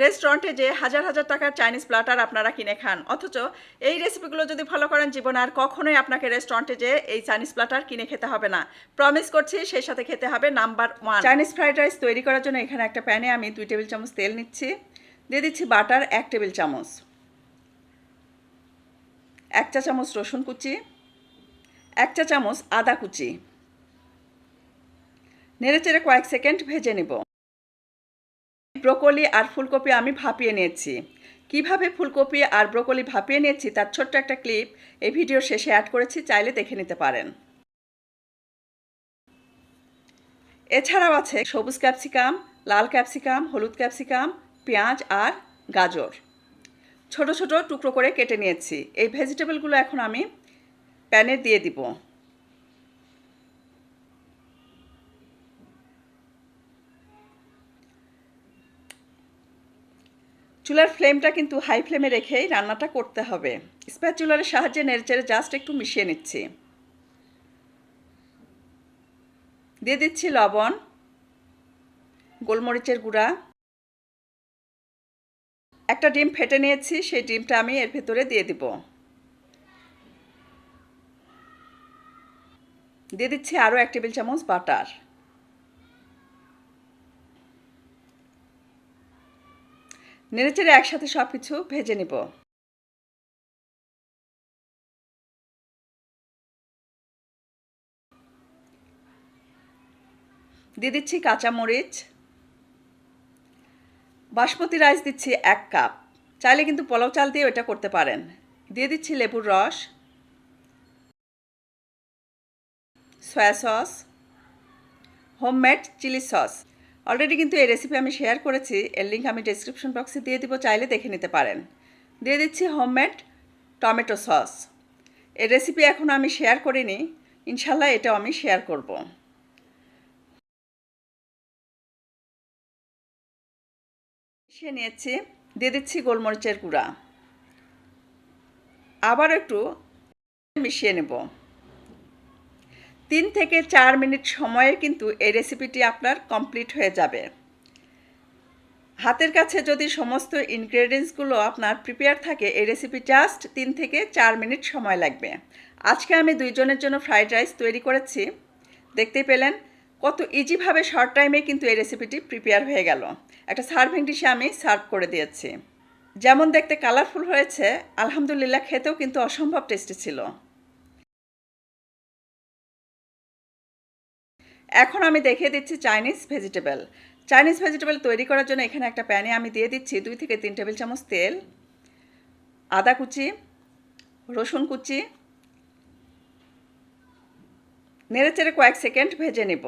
রেস্টুরেন্টে যে হাজার হাজার টাকার চাইনিজ প্ল্যাটার আপনারা কিনে খান, অথচ এই রেসিপিগুলো যদি ফলো করেন জীবনে আর কখনোই আপনাকে রেস্টুরেন্টে যে এই চাইনিজ প্ল্যাটার কিনে খেতে হবে না। প্রমিস করছি সেই সাথে খেতে হবে নাম্বার 1। চাইনিজ ফ্রাইড রাইস তৈরি করার জন্য এখানে একটা প্যানে আমি 2 টেবিল চামচ তেল নিচ্ছি, দিয়ে দিচ্ছি বাটার 1 টেবিল চামচ, 1 চা চামচ রসুন কুচি, 1 চা চামচ আদা কুচি, নেড়েচেড়ে কয়েক সেকেন্ড ভেজে নেব। ব্রোকলি আর ফুলকপি আমি ভাপিয়ে নিয়েছি। কিভাবে ফুলকপি আর ব্রোকলি ভাপিয়ে নিয়েছি তার ছোট্ট একটা ক্লিপ এই ভিডিওর শেষে অ্যাড করেছি, চাইলে দেখে নিতে পারেন। এছাড়াও আছে সবুজ ক্যাপসিকাম, লাল ক্যাপসিকাম, হলুদ ক্যাপসিকাম, পেঁয়াজ আর গাজর ছোট ছোট টুকরো করে কেটে নিয়েছি। এই ভেজিটেবলগুলো এখন আমি প্যানে দিয়ে দিব। চুলার ফ্লেমটা কিন্তু হাই ফ্লেমে রেখেই রান্নাটা করতে হবে। স্প্যাচুলার সাহায্যে নেড়েচেড়ে জাস্ট একটু মিশিয়ে নিচ্ছি। দিয়ে দিচ্ছি লবণ, গোলমরিচের গুঁড়া, একটা ডিম ফেটে নিয়েছি, সেই ডিমটা আমি এর ভেতরে দিয়ে দিব। দিয়ে দিচ্ছি আরও 1 টেবিল চামচ বাটার। নেড়েচেড়ে একসাথে সব কিছু ভেজে নিব। দিয়ে দিচ্ছি কাঁচামরিচ, বাসমতি রাইস দিচ্ছি 1 কাপ, চাইলে কিন্তু পোলাও চাল দিয়ে এটা করতে পারেন। দিয়ে দিচ্ছি লেবুর রস, soya sauce, homemade chilli sauce. Already কিন্তু এই রেসিপি আমি শেয়ার করেছি, এর লিঙ্ক আমি ডেসক্রিপশন বক্সে দিয়ে দিব, চাইলে দেখে নিতে পারেন। দিয়ে দিচ্ছি হোমমেড টমেটো সস। এই রেসিপি এখন আমি শেয়ার করিনি, ইনশাল্লাহ এটাও আমি শেয়ার করব। মিশিয়ে নিয়েছি, দিয়ে দিচ্ছি গোলমরিচের গুঁড়া, আবার একটু মিশিয়ে নেব। 3 থেকে 4 মিনিট সময়ে কিন্তু এই রেসিপিটি আপনার কমপ্লিট হয়ে যাবে। হাতের কাছে যদি সমস্ত ইনগ্রেডিয়েন্টসগুলো আপনার প্রিপেয়ার থাকে, এই রেসিপি জাস্ট 3 থেকে 4 মিনিট সময় লাগবে। আজকে আমি 2 জনের জন্য ফ্রাইড রাইস তৈরি করেছি, দেখতেই পেলেন কত ইজিভাবে শর্ট টাইমে কিন্তু এই রেসিপিটি প্রিপেয়ার হয়ে গেল। একটা সার্ভিং ডিশে আমি সার্ভ করে দিয়েছি। যেমন দেখতে কালারফুল হয়েছে, আলহামদুলিল্লাহ খেতেও কিন্তু অসম্ভব টেস্টি ছিল। এখন আমি দেখিয়ে দিচ্ছি চাইনিজ ভেজিটেবল। চাইনিজ ভেজিটেবল তৈরি করার জন্য এখানে একটা প্যানে আমি দিয়ে দিচ্ছি 2 থেকে 3 টেবিল চামচ তেল, আদা কুচি, রসুন কুচি, নেড়েচেড়ে কয়েক সেকেন্ড ভেজে নেব।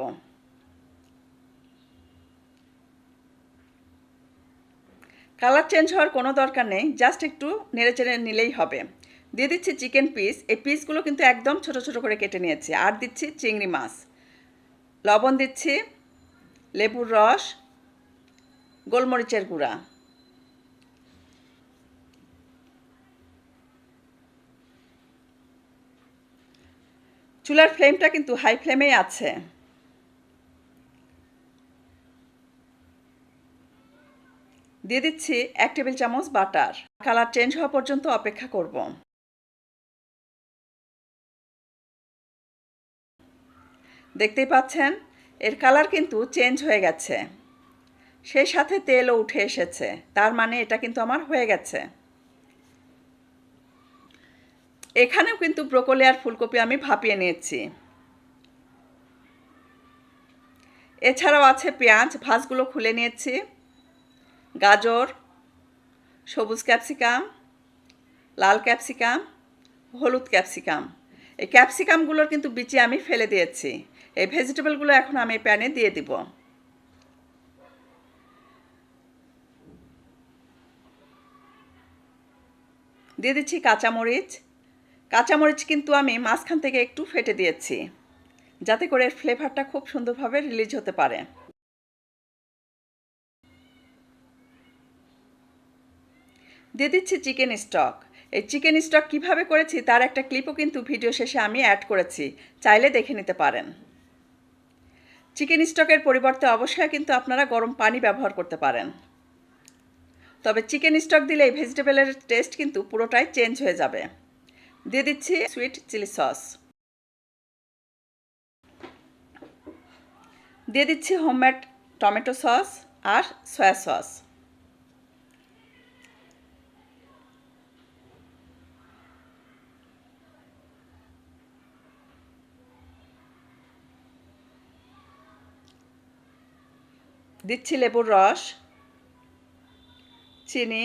কালার চেঞ্জ হওয়ার কোনো দরকার নেই, জাস্ট একটু নেড়েচেড়ে নিলেই হবে। দিয়ে দিচ্ছি চিকেন পিস, এই পিসগুলো কিন্তু একদম ছোট ছোট করে কেটে নিয়েছি। আর দিচ্ছি চিংড়ি মাছ, লবণ দিচ্ছি, লেবুর রস, গোলমরিচের গুঁড়া। চুলার ফ্লেমটা কিন্তু হাই ফ্লেমেই আছে। দিয়ে দিচ্ছি 1 টেবিল চামচ বাটার। কালার চেঞ্জ হওয়া পর্যন্ত অপেক্ষা করব। দেখতেই পাচ্ছেন এর কালার কিন্তু চেঞ্জ হয়ে গেছে, সেই সাথে তেলও উঠে এসেছে, তার মানে এটা কিন্তু আমার হয়ে গেছে। এখানেও কিন্তু ব্রোকলি আর ফুলকপি আমি ভাপিয়ে নিয়েছি। এছাড়াও আছে পেঁয়াজ, ভাঁজগুলো খুলে নিয়েছি, গাজর, সবুজ ক্যাপসিকাম, লাল ক্যাপসিকাম, হলুদ ক্যাপসিকাম। এই ক্যাপসিকামগুলোর কিন্তু বিচি আমি ফেলে দিয়েছি। এই ভেজিটেবলগুলো এখন আমি প্যানে দিয়ে দিব। দিয়ে দিচ্ছি কাঁচামরিচ। কাঁচামরিচ কিন্তু আমি মাঝখান থেকে একটু ফেটে দিয়েছি, যাতে করে ফ্লেভারটা খুব সুন্দরভাবে রিলিজ হতে পারে। দিয়ে দিচ্ছি চিকেন স্টক। এই চিকেন স্টক কীভাবে করেছি তার একটা ক্লিপও কিন্তু ভিডিও শেষে আমি অ্যাড করেছি, চাইলে দেখে নিতে পারেন। চিকেন স্টকের পরিবর্তে অবশ্যই কিন্তু আপনারা গরম পানি ব্যবহার করতে পারেন। তবে চিকেন স্টক দিলে এই ভেজিটেবলের টেস্ট কিন্তু পুরোটাই চেঞ্জ হয়ে যাবে। দিয়ে দিচ্ছি সুইট চিলি সস, দিয়ে দিচ্ছি হোমমেড টমেটো সস আর সয়া সস। দিচ্ছি লেবুর রস, চিনি।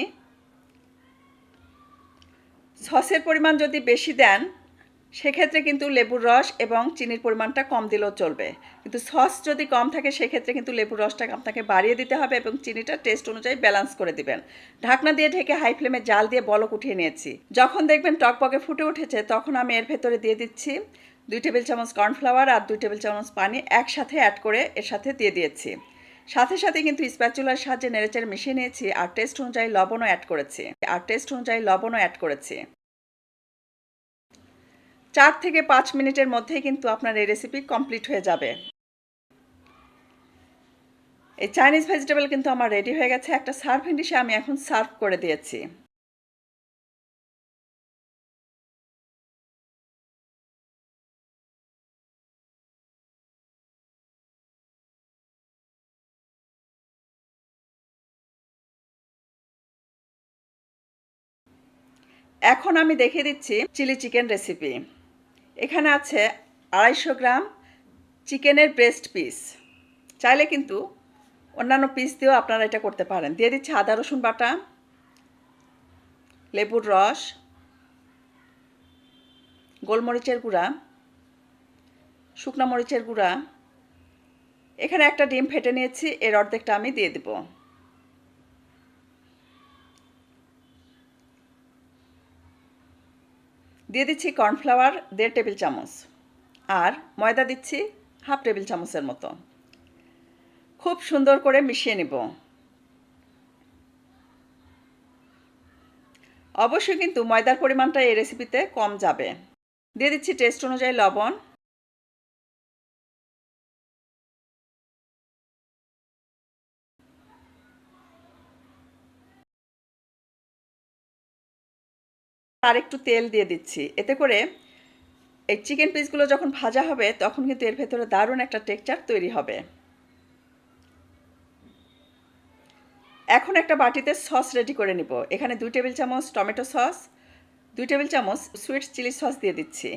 সসের পরিমাণ যদি বেশি দেন সেক্ষেত্রে কিন্তু লেবুর রস এবং চিনির পরিমাণটা কম দিলেও চলবে, কিন্তু সস যদি কম থাকে সেক্ষেত্রে কিন্তু লেবুর রসটা আপনাকে বাড়িয়ে দিতে হবে এবং চিনিটা টেস্ট অনুযায়ী ব্যালেন্স করে দিবেন। ঢাকনা দিয়ে ঢেকে হাই ফ্লেমে জাল দিয়ে বলক উঠিয়ে নিয়েছি। যখন দেখবেন টকবকে ফুটে উঠেছে তখন আমি এর ভেতরে দিয়ে দিচ্ছি 2 টেবিল চামচ কর্নফ্লাওয়ার আর 2 টেবিল চামচ পানি একসাথে অ্যাড করে এর সাথে দিয়ে দিয়েছি। সাথে সাথে কিন্তু স্প্যাচুলার সাহায্যে নেড়েচেড়ে মিশিয়ে নিয়েছি আর টেস্ট অনুযায়ী লবণও অ্যাড করেছি। 4 থেকে 5 মিনিটের মধ্যেই কিন্তু আপনার এই রেসিপি কমপ্লিট হয়ে যাবে। এই চাইনিজ ভেজিটেবল কিন্তু আমার রেডি হয়ে গেছে। একটা সার্ভিং ডিশে আমি এখন সার্ভ করে দিয়েছি। এখন আমি দেখিয়ে দিচ্ছি চিলি চিকেন রেসিপি। এখানে আছে 250 গ্রাম চিকেনের ব্রেস্ট পিস। চাইলে কিন্তু অন্যান্য পিস দিয়েও আপনারা এটা করতে পারেন। দিয়ে দিচ্ছি আদা রসুন বাটা, লেবুর রস, গোলমরিচের গুঁড়া, শুকনো মরিচের গুঁড়া। এখানে একটা ডিম ফেটে নিয়েছি, এর অর্ধেকটা আমি দিয়ে দেব। দিয়ে দিচ্ছি কর্নফ্লাওয়ার 1.5 টেবিল চামচ আর ময়দা দিচ্ছি 1/2 টেবিল চামচের মতো। খুব সুন্দর করে মিশিয়ে নেব। অবশ্যই কিন্তু ময়দার পরিমাণটা এই রেসিপিতে কম যাবে। দিয়ে দিচ্ছি টেস্ট অনুযায়ী লবণ। আর একটু তেল দিয়ে দিচ্ছি, এতে করে এই চিকেন পিসগুলো যখন ভাজা হবে তখন কিন্তু এর ভেতরে দারুণ একটা টেক্সচার তৈরি হবে। এখন একটা বাটিতে সস রেডি করে নিব। এখানে 2 টেবিল চামচ টমেটো সস, 2 টেবিল চামচ সুইট চিলি সস দিয়ে দিচ্ছি।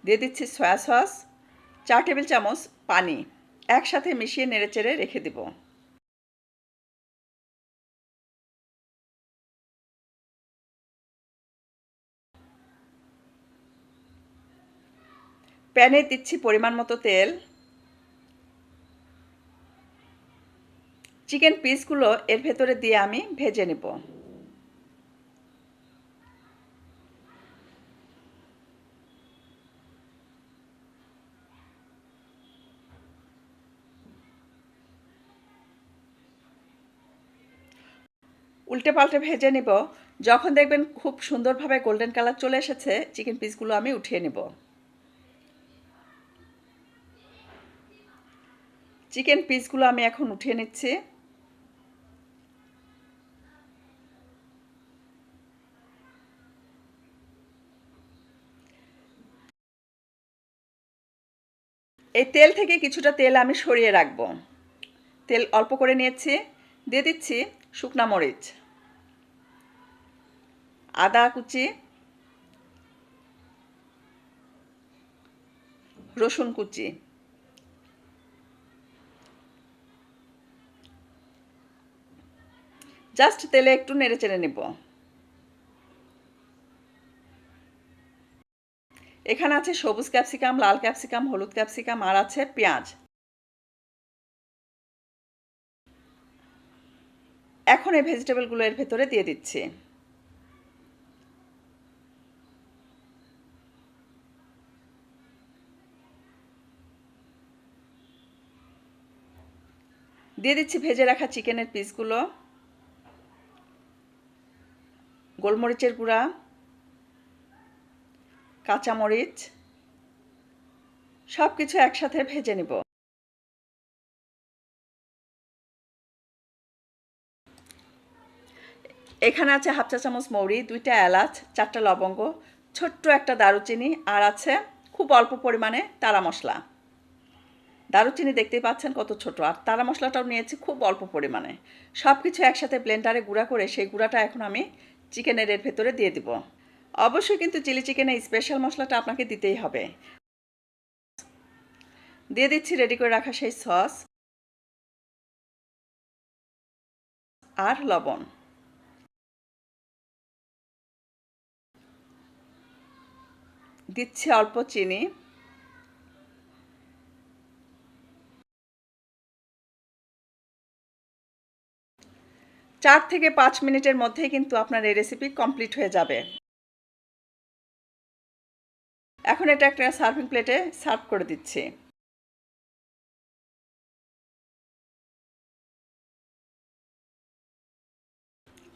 দিয়ে দিচ্ছি সয়া সস, 4 টেবিল চামচ পানি। একসাথে মিশিয়ে নেড়েচেড়ে রেখে দেব। প্যানে দিচ্ছি পরিমাণ মতো তেল। চিকেন পিসগুলো এর ভেতরে দিয়ে আমি ভেজে নেব। উল্টে পাল্টে ভেজে নিব। যখন দেখবেন খুব সুন্দরভাবে গোল্ডেন কালার চলে এসেছে চিকেন পিসগুলো আমি উঠিয়ে নেব। চিকেন পিসগুলো আমি এখন উঠিয়ে নিচ্ছি। এই তেল থেকে কিছুটা তেল আমি সরিয়ে রাখব। তেল অল্প করে নিয়েছি। দিয়ে দিচ্ছি শুকনা মরিচ, আদা কুচি, রসুন কুচি। জাস্ট তেলে একটু নেড়ে চেড়ে নেব। এখানে আছে সবুজ ক্যাপসিকাম, লাল ক্যাপসিকাম, হলুদ ক্যাপসিকাম আর আছে পেঁয়াজ। এখন এই ভেজিটেবলগুলো এর ভেতরে দিয়ে দিচ্ছি। দিয়ে দিচ্ছি ভেজে রাখা চিকেনের পিসগুলো, গোলমরিচের গুঁড়া, কাঁচামরিচ, সব কিছু একসাথে ভেজে নেব। এখানে আছে হাফ চা চামচ মৌরি, 2টা এলাচ, 4টা লবঙ্গ, ছোট্ট একটা দারুচিনি, আর আছে খুব অল্প পরিমাণে তারা মশলা। দারুচিনি দেখতেই পাচ্ছেন কত ছোট, আর তারা মশলাটাও নিয়েছি খুব অল্প পরিমাণে। সব কিছু একসাথে ব্লেন্ডারে গুঁড়া করে সেই গুঁড়াটা এখন আমি চিকেনের এর ভেতরে দিয়ে দিব। অবশ্যই কিন্তু চিলি চিকেনে স্পেশাল মশলাটা আপনাকে দিতেই হবে। দিয়ে দিচ্ছি রেডি করে রাখা সেই সস আর লবণ। দিচ্ছি অল্প চিনি। চার থেকে 5 মিনিটের মধ্যেই কিন্তু আপনার এই রেসিপি কমপ্লিট হয়ে যাবে। এখন এটা একটা সার্ভিং প্লেটে সার্ভ করে দিচ্ছি।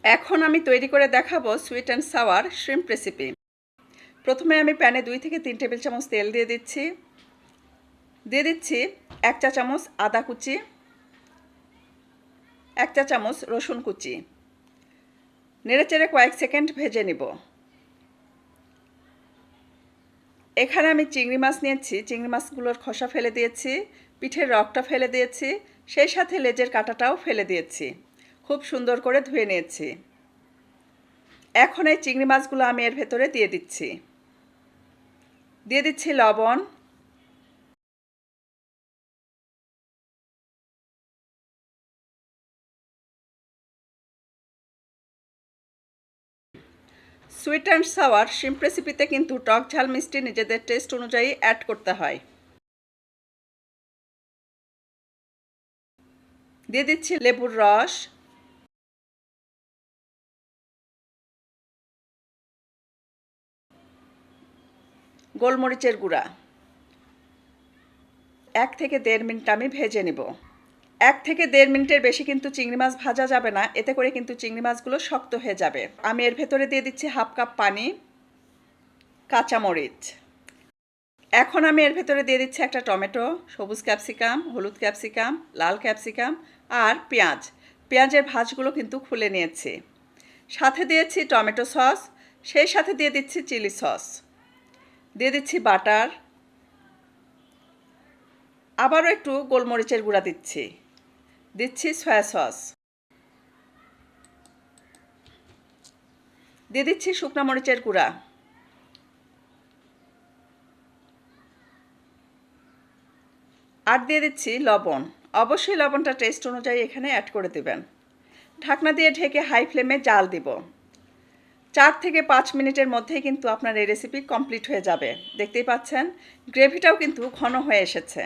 এখন আমি তৈরি করে দেখাবো sweet and sour shrimp recipe. প্রথমে আমি প্যানে 2 থেকে 3 টেবিল চামচ তেল দিয়ে দিচ্ছি। দিয়ে দিচ্ছি 1 চা চামচ আদা কুচি, 1 চা চামচ রসুন কুচি। নেড়েচেড়ে কয়েক সেকেন্ড ভেজে নিব। এখানে আমি চিংড়ি মাছ নিয়েছি, চিংড়ি মাছগুলোর খোসা ফেলে দিয়েছি, পিঠের রগটা ফেলে দিয়েছি, সেই সাথে লেজের কাঁটাটাও ফেলে দিয়েছি। খুব সুন্দর করে ধুয়ে নিয়েছি। এখন এই চিংড়ি মাছগুলো আমি এর ভেতরে দিয়ে দিচ্ছি। দিয়ে দিচ্ছি লবণ, সুইট অ্যান্ড সাওয়ার শ্রিম্প রেসিপিতে কিন্তু টক ঝাল মিষ্টি নিজেদের টেস্ট অনুযায়ী অ্যাড করতে হয়। দিয়ে দিচ্ছি লেবুর রস, গোলমরিচের গুঁড়া। 1 থেকে 1.5 মিনিট আমি ভেজে নেব। 1 থেকে 1.5 মিনিটের বেশি কিন্তু চিংড়ি মাছ ভাজা যাবে না, এতে করে কিন্তু চিংড়ি মাছগুলো শক্ত হয়ে যাবে। আমি এর ভেতরে দিয়ে দিচ্ছি হাফ কাপ পানি, কাঁচামরিচ। এখন আমি এর ভেতরে দিয়ে দিচ্ছি একটা টমেটো, সবুজ ক্যাপসিকাম, হলুদ ক্যাপসিকাম, লাল ক্যাপসিকাম আর পেঁয়াজ। পেঁয়াজের ভাঁজগুলো কিন্তু খুলে নিয়েছি। সাথে দিয়েছি টমেটো সস, সেই সাথে দিয়ে দিচ্ছি চিলি সস। দিয়ে দিচ্ছি বাটার, আবারও একটু গোলমরিচের গুঁড়া দিচ্ছি। দিচ্ছি সয়া সস। দিয়ে দিচ্ছি শুকনো মরিচের গুঁড়া। আর দিয়ে দিচ্ছি লবণ। অবশ্যই লবণটা টেস্ট অনুযায়ী এখানে অ্যাড করে দেবেন। ঢাকনা দিয়ে ঢেকে হাই ফ্লেমে জাল দিব। 4 থেকে 5 মিনিটের মধ্যেই কিন্তু আপনার এই রেসিপি কমপ্লিট হয়ে যাবে। দেখতেই পাচ্ছেন গ্রেভিটাও কিন্তু ঘন হয়ে এসেছে।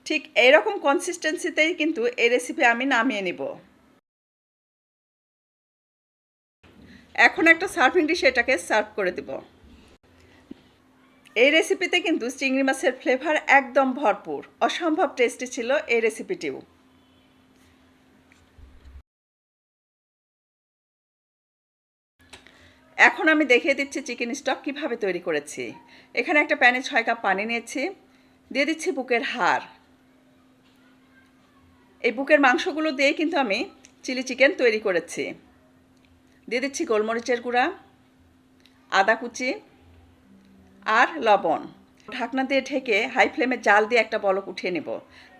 ঠিক এইরকম কনসিস্টেন্সিতেই কিন্তু এই রেসিপি আমি নামিয়ে নিব। এখন একটা সার্ভিং ডিশে এটাকে সার্ভ করে দেব। এই রেসিপিতে কিন্তু চিংড়ি মাছের ফ্লেভার একদম ভরপুর। অসম্ভব টেস্টি ছিল এই রেসিপিটিও। এখন আমি দেখিয়ে দিচ্ছি চিকেন স্টক কিভাবে তৈরি করেছি। এখানে একটা প্যানে 6 কাপ পানি নিয়েছি। দিয়ে দিচ্ছি বুকের হাড়। এই বুকের মাংসগুলো দিয়ে কিন্তু আমি চিলি চিকেন তৈরি করেছি। দিয়ে দিচ্ছি গোলমরিচের গুঁড়া, আদা কুচি আর লবণ। ঢাকনা দিয়ে ঢেকে হাই ফ্লেমে জাল দিয়ে একটা বলক উঠিয়ে নেব।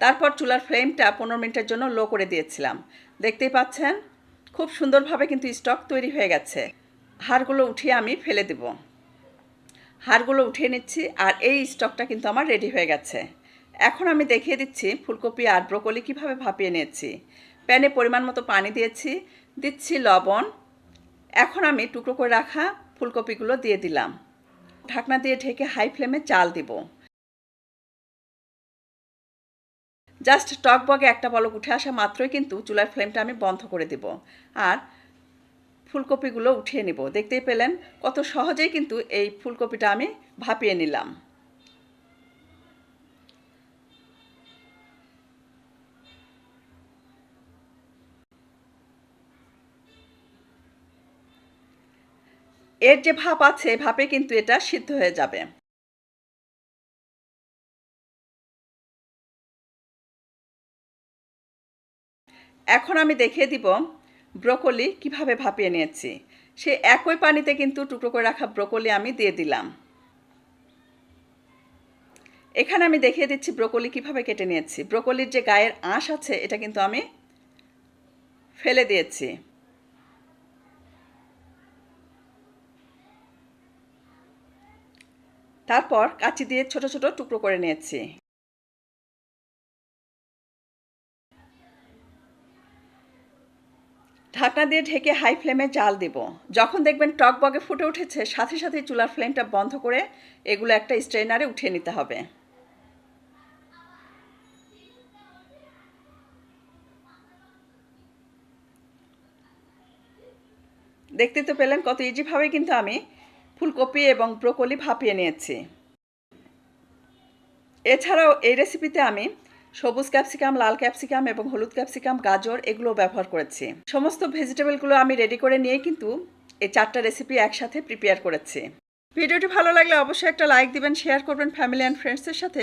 তারপর চুলার ফ্লেমটা 15 মিনিটের জন্য লো করে দিয়েছিলাম। দেখতেই পাচ্ছেন খুব সুন্দরভাবে কিন্তু স্টক তৈরি হয়ে গেছে। হাড়গুলো উঠিয়ে আমি ফেলে দেব। হাড়গুলো উঠিয়ে নিচ্ছি, আর এই স্টকটা কিন্তু আমার রেডি হয়ে গেছে। এখন আমি দেখিয়ে দিচ্ছি ফুলকপি আর ব্রোকলি কীভাবে ভাপিয়ে নিয়েছি। প্যানে পরিমাণ মতো পানি দিয়েছি, দিচ্ছি লবণ। এখন আমি টুকরো করে রাখা ফুলকপিগুলো দিয়ে দিলাম। ঢাকনা দিয়ে ঢেকে হাই ফ্লেমে জাল দিব। জাস্ট টকবগে একটা বলক উঠে আসা মাত্রই কিন্তু চুলার ফ্লেমটা আমি বন্ধ করে দেব, আর ফুলকপিগুলো উঠিয়ে নিব। দেখতেই পেলেন কত সহজেই কিন্তু এই ফুলকপিটা আমি ভাপিয়ে নিলাম। এর যে ভাপ আছে, ভাপে কিন্তু এটা সিদ্ধ হয়ে যাবে। এখন আমি দেখিয়ে দিব ব্রোকলি কিভাবে ভাপিয়ে নিয়েছি। সেই একই পানিতে কিন্তু টুকরো করে রাখা ব্রোকলি আমি দিয়ে দিলাম। এখানে আমি দেখিয়ে দিচ্ছি ব্রোকলি কিভাবে কেটে নিয়েছি। ব্রোকলির যে গায়ের আঁশ আছে এটা কিন্তু আমি ফেলে দিয়েছি। তারপর কাঁচি দিয়ে ছোট ছোট টুকরো করে নিয়েছি। ঢাকনা দিয়ে ঢেকে হাই ফ্লেমে জাল দেব। যখন দেখবেন টকবগে ফুটে উঠেছে সাথে সাথে চুলার ফ্লেমটা বন্ধ করে এগুলো একটা স্ট্রেনারে উঠিয়ে নিতে হবে। দেখতে তো পেলেন কত ইজিভাবে কিন্তু আমি ফুলকপি এবং ব্রোকলি ভাপিয়ে নিয়েছি। এছাড়াও এই রেসিপিতে আমি সবুজ ক্যাপসিকাম, লাল ক্যাপসিকাম এবং হলুদ ক্যাপসিকাম, গাজর এগুলো ব্যবহার করেছি। সমস্ত ভেজিটেবলগুলো আমি রেডি করে নিয়ে কিন্তু এই 4টা রেসিপি একসাথে প্রিপেয়ার করেছি। ভিডিওটি ভালো লাগলে অবশ্যই একটা লাইক দিবেন, শেয়ার করবেন ফ্যামিলি অ্যান্ড ফ্রেন্ডসের সাথে।